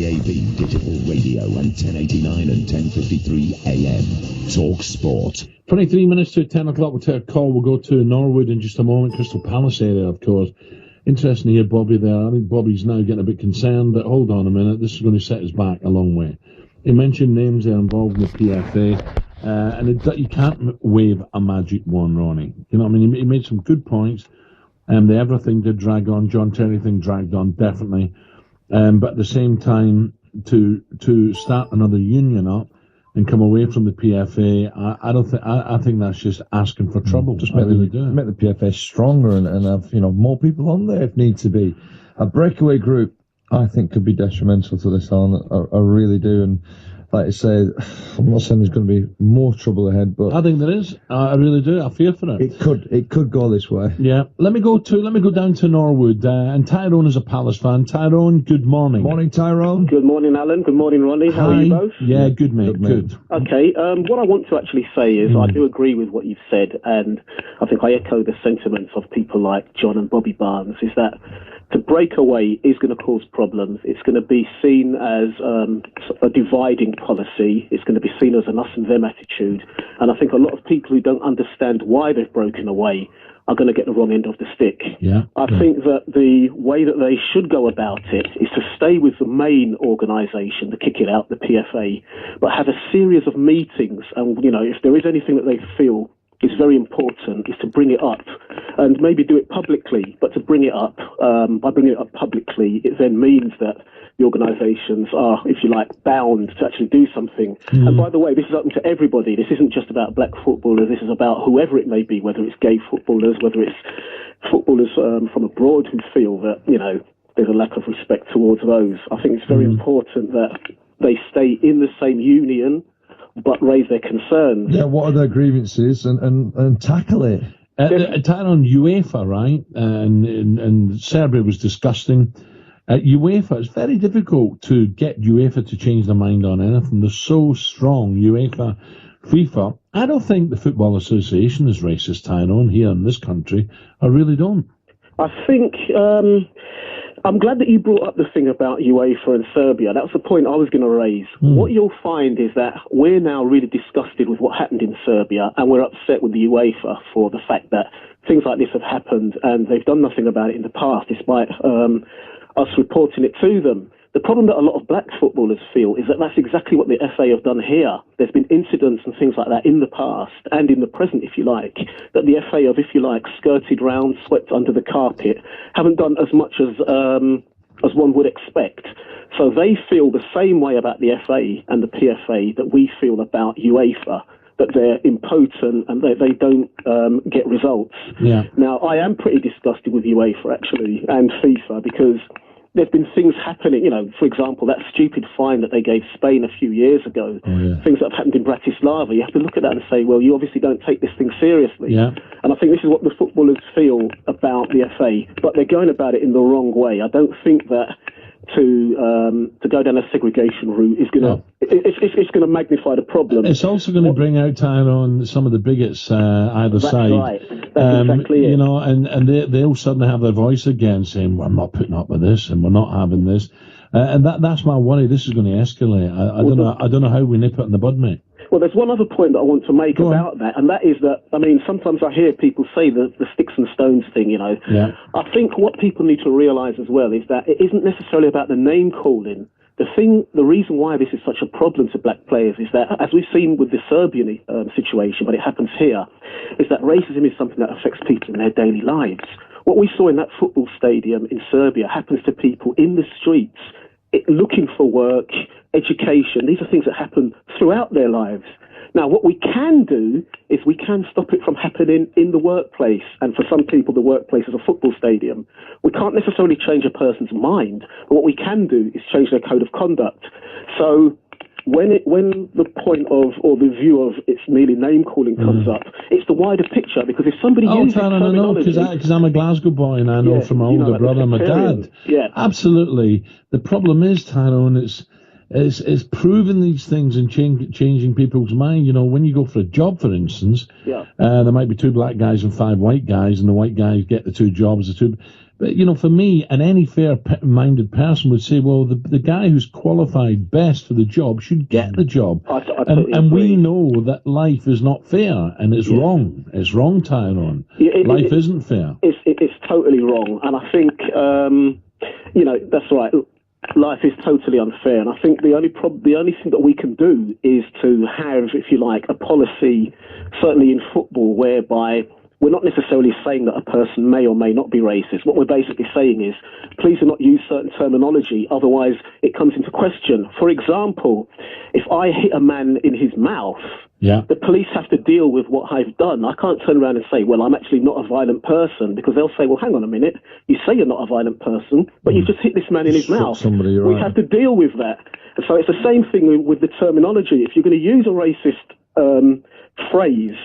DAB digital radio and 1089 and 1053 AM. TalkSport. 23 minutes to 10 o'clock. We'll take a call. We'll go to Norwood in just a moment. Crystal Palace area, of course. Interesting to hear Bobby there. I think Bobby's now getting a bit concerned, but hold on a minute. This is going to set us back a long way. He mentioned names that are involved in the PFA. And you can't wave a magic wand, Ronnie. You know what I mean? He made some good points. The everything did drag on. John Terry thing dragged on, definitely. But at the same time, to start another union up and come away from the PFA, I think that's just asking for trouble. Just make the PFA stronger and have more people on there if need to be. A breakaway group, I think, could be detrimental to this on. I really do. And like I say, I'm not saying there's going to be more trouble ahead, but I think there is. I really do. I fear for it. It could go this way. Yeah. Let me go down to Norwood. And Tyrone is a Palace fan. Tyrone, good morning. Morning, Tyrone. Good morning, Alan. Good morning, Ronnie. How are you both? Yeah, good, mate. Good. Okay. What I want to actually say is I do agree with what you've said, and I think I echo the sentiments of people like John and Bobby Barnes. Is that to break away is going to cause problems. It's going to be seen as a dividing policy. It's going to be seen as an us and them attitude. And I think a lot of people who don't understand why they've broken away are going to get the wrong end of the stick. Yeah. I think that the way that they should go about it is to stay with the main organisation, to kick it out, the PFA, but have a series of meetings. And, if there is anything that they feel is very important, is to bring it up and maybe do it publicly. But to bring it up, by bringing it up publicly, it then means that the organisations are, if you like, bound to actually do something. And by the way, this is open to everybody. This isn't just about black footballers. This is about whoever it may be, whether it's gay footballers, whether it's footballers from abroad who feel that, there's a lack of respect towards those. I think it's very important that they stay in the same union, but raise their concerns. Yeah, what are their grievances and tackle it. Tyrone, UEFA, right? And Serbia was disgusting. UEFA, it's very difficult to get UEFA to change their mind on anything. They're so strong, UEFA, FIFA. I don't think the Football Association is racist, Tyrone, here in this country. I really don't. I think... I'm glad that you brought up the thing about UEFA and Serbia. That was the point I was going to raise. What you'll find is that we're now really disgusted with what happened in Serbia, and we're upset with the UEFA for the fact that things like this have happened, and they've done nothing about it in the past, despite us reporting it to them. The problem that a lot of black footballers feel is that that's exactly what the FA have done here. There's been incidents and things like that in the past, and in the present, if you like, that the FA have, if you like, skirted round, swept under the carpet, haven't done as much as one would expect. So they feel the same way about the FA and the PFA that we feel about UEFA, that they're impotent and they don't get results. Yeah. Now, I am pretty disgusted with UEFA, actually, and FIFA, because there's been things happening, for example, that stupid fine that they gave Spain a few years ago, things that have happened in Bratislava. You have to look at that and say, well, you obviously don't take this thing seriously. Yeah. And I think this is what the footballers feel about the FA, but they're going about it in the wrong way. I don't think that to go down a segregation route is going to it's going to magnify the problem. It's also going to bring out, Tyrone, some of the bigots either side. Right. That's exactly it. And they'll suddenly have their voice again, saying, "Well, I'm not putting up with this, and we're not having this," and that's my worry. This is going to escalate. I don't know how we nip it in the bud, mate. Well, there's one other point that I want to make about that, and that is that, sometimes I hear people say the sticks and stones thing, Yeah. I think what people need to realise as well is that it isn't necessarily about the name calling. The reason why this is such a problem to black players is that, as we've seen with the Serbian situation, but it happens here, is that racism is something that affects people in their daily lives. What we saw in that football stadium in Serbia happens to people in the streets, looking for work, education. These are things that happen throughout their lives. Now, what we can do is we can stop it from happening in the workplace. And for some people, the workplace is a football stadium. We can't necessarily change a person's mind, but what we can do is change their code of conduct. So when the point of, or the view of it's merely name calling comes up, it's the wider picture, because if somebody uses terminology... because I'm a Glasgow boy and I know from my older brother and my dad. Yeah. Absolutely. The problem is, Tyrone, It's proving these things and changing people's mind. You know, when you go for a job, for instance, there might be 2 black guys and 5 white guys, and the white guys get the 2 jobs. But, you know, for me, and any fair-minded person would say, well, the guy who's qualified best for the job should get the job. I totally and agree. we know that life is not fair, and it's wrong. It's wrong, Tyrone. Life isn't fair. It's totally wrong. And I think, you know, that's right. Life is totally unfair. And I think the only thing that we can do is to have, if you like, a policy, certainly in football, whereby we're not necessarily saying that a person may or may not be racist. What we're basically saying is, please do not use certain terminology, otherwise it comes into question. For example, if I hit a man in his mouth, the police have to deal with what I've done. I can't turn around and say, well, I'm actually not a violent person, because they'll say, well, hang on a minute, you say you're not a violent person, but you've just hit this man in his mouth. We have to deal with that. And so it's the same thing with the terminology. If you're going to use a racist phrase,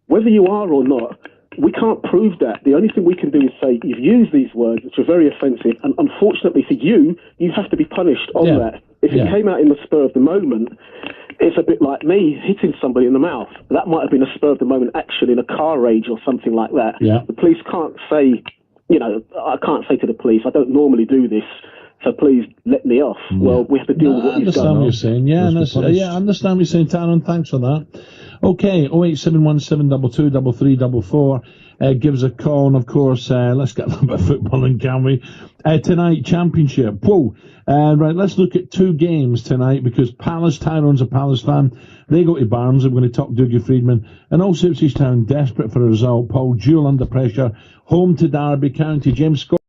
whether you are or not, we can't prove that. The only thing we can do is say, you've used these words, which are very offensive, and unfortunately for you, you have to be punished on that. If it came out in the spur of the moment, it's a bit like me hitting somebody in the mouth. That might have been a spur of the moment action in a car rage or something like that. The police can't say, you know, I can't say to the police, I don't normally do this, so please let me off. Well, we have to deal with what he's done. I understand what you're saying. I understand what you're saying, Taron. Thanks for that. Okay, 08717223344. Give us a call, and of course, let's get a little bit of footballing, can we? Tonight, Championship. Whoa. Right, let's look at 2 games tonight, because Palace, Tyrone's a Palace fan. They go to Barnes. I'm going to talk Dougie Friedman. And also Ipswich Town, desperate for a result. Paul Jewell under pressure. Home to Derby County. James Scott.